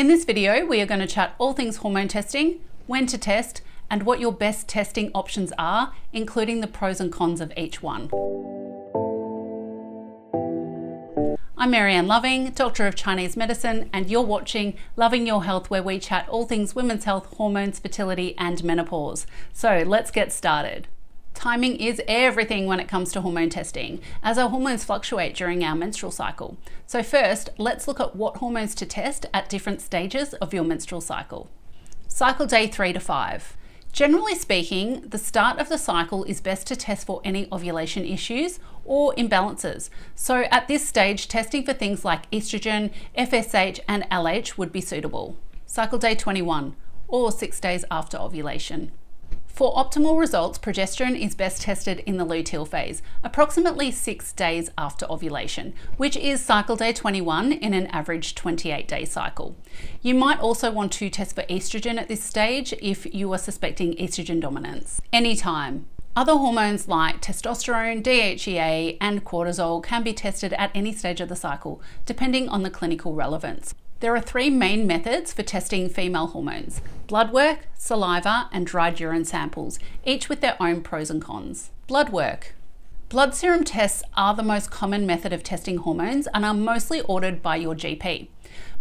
In this video, we are going to chat all things hormone testing, when to test, and what your best testing options are, including the pros and cons of each one. I'm Maryanne Loving, Doctor of Chinese Medicine, and you're watching Loving Your Health, where we chat all things women's health, hormones, fertility, and menopause. So let's get started. Timing is everything when it comes to hormone testing, as our hormones fluctuate during our menstrual cycle. So first, let's look at what hormones to test at different stages of your menstrual cycle. Cycle day 3 to 5. Generally speaking, the start of the cycle is best to test for any ovulation issues or imbalances. So at this stage, testing for things like estrogen, FSH, and LH would be suitable. Cycle day 21, or 6 days after ovulation. For optimal results, progesterone is best tested in the luteal phase, approximately 6 days after ovulation, which is cycle day 21 in an average 28-day cycle. You might also want to test for estrogen at this stage if you are suspecting estrogen dominance. Anytime. Other hormones like testosterone, DHEA, and cortisol can be tested at any stage of the cycle, depending on the clinical relevance. There are 3 main methods for testing female hormones: blood work, saliva, and dried urine samples, each with their own pros and cons. Blood work. Blood serum tests are the most common method of testing hormones and are mostly ordered by your GP.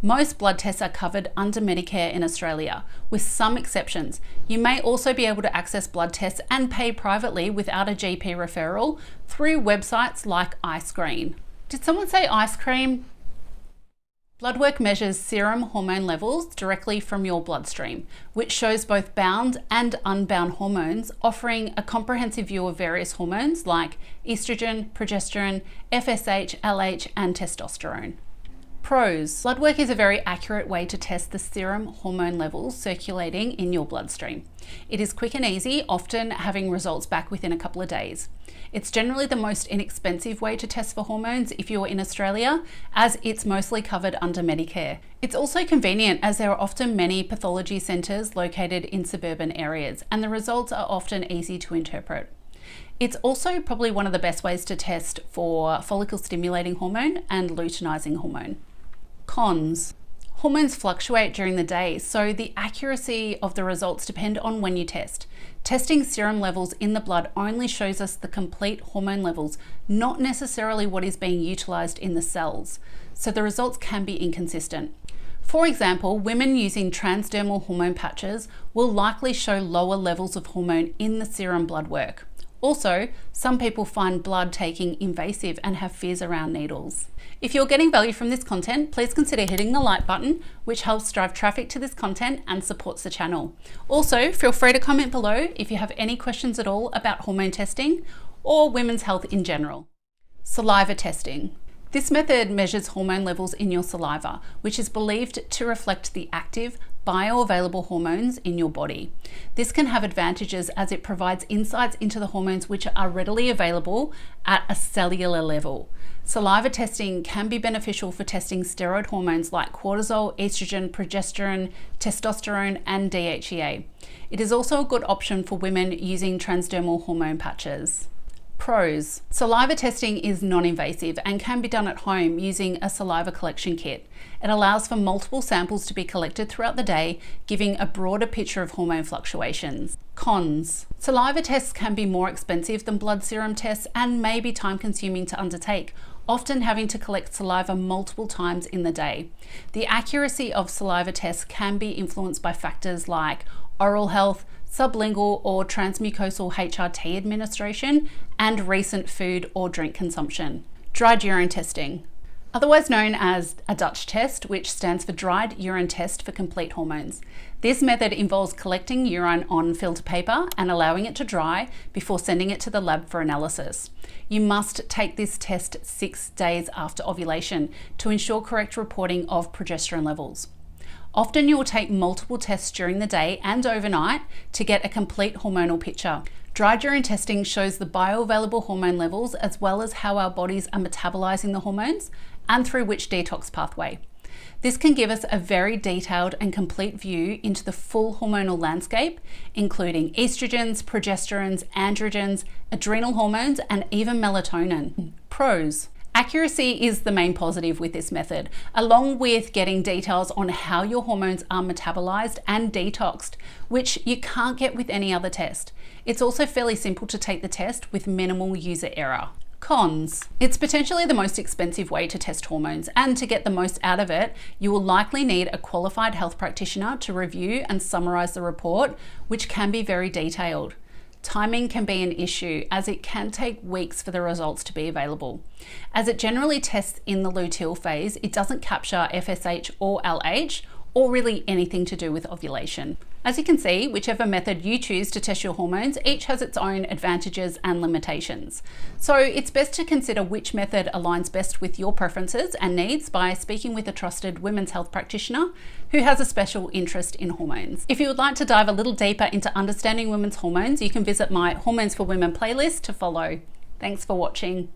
Most blood tests are covered under Medicare in Australia, with some exceptions. You may also be able to access blood tests and pay privately without a GP referral through websites like iScreen. Did someone say ice cream? Blood work measures serum hormone levels directly from your bloodstream, which shows both bound and unbound hormones, offering a comprehensive view of various hormones like estrogen, progesterone, FSH, LH, and testosterone. Pros. Blood work is a very accurate way to test the serum hormone levels circulating in your bloodstream. It is quick and easy, often having results back within a couple of days. It's generally the most inexpensive way to test for hormones if you're in Australia, as it's mostly covered under Medicare. It's also convenient as there are often many pathology centres located in suburban areas, and the results are often easy to interpret. It's also probably one of the best ways to test for follicle stimulating hormone and luteinizing hormone. Cons. Hormones fluctuate during the day, so the accuracy of the results depend on when you test. Testing serum levels in the blood only shows us the complete hormone levels, not necessarily what is being utilized in the cells, so the results can be inconsistent. For example, women using transdermal hormone patches will likely show lower levels of hormone in the serum blood work. Also, some people find blood taking invasive and have fears around needles. If you're getting value from this content, please consider hitting the like button, which helps drive traffic to this content and supports the channel. Also, feel free to comment below if you have any questions at all about hormone testing or women's health in general. Saliva testing. This method measures hormone levels in your saliva, which is believed to reflect the active, bioavailable hormones in your body. This can have advantages as it provides insights into the hormones which are readily available at a cellular level. Saliva testing can be beneficial for testing steroid hormones like cortisol, estrogen, progesterone, testosterone, and DHEA. It is also a good option for women using transdermal hormone patches. Pros. Saliva testing is non-invasive and can be done at home using a saliva collection kit. It allows for multiple samples to be collected throughout the day, giving a broader picture of hormone fluctuations. Cons. Saliva tests can be more expensive than blood serum tests and may be time-consuming to undertake, often having to collect saliva multiple times in the day. The accuracy of saliva tests can be influenced by factors like oral health, sublingual or transmucosal HRT administration, and recent food or drink consumption. Dried urine testing. Otherwise known as a Dutch test, which stands for dried urine test for complete hormones. This method involves collecting urine on filter paper and allowing it to dry before sending it to the lab for analysis. You must take this test 6 days after ovulation to ensure correct reporting of progesterone levels. Often you will take multiple tests during the day and overnight to get a complete hormonal picture. Dried urine testing shows the bioavailable hormone levels as well as how our bodies are metabolizing the hormones and through which detox pathway. This can give us a very detailed and complete view into the full hormonal landscape, including estrogens, progesterones, androgens, adrenal hormones, and even melatonin. Pros. Accuracy is the main positive with this method, along with getting details on how your hormones are metabolized and detoxed, which you can't get with any other test. It's also fairly simple to take the test with minimal user error. Cons. It's potentially the most expensive way to test hormones, and to get the most out of it, you will likely need a qualified health practitioner to review and summarize the report, which can be very detailed. Timing can be an issue, as it can take weeks for the results to be available. As it generally tests in the luteal phase, it doesn't capture FSH or LH, or really anything to do with ovulation. As you can see, whichever method you choose to test your hormones, each has its own advantages and limitations. So it's best to consider which method aligns best with your preferences and needs by speaking with a trusted women's health practitioner who has a special interest in hormones. If you would like to dive a little deeper into understanding women's hormones, you can visit my Hormones for Women playlist to follow. Thanks for watching.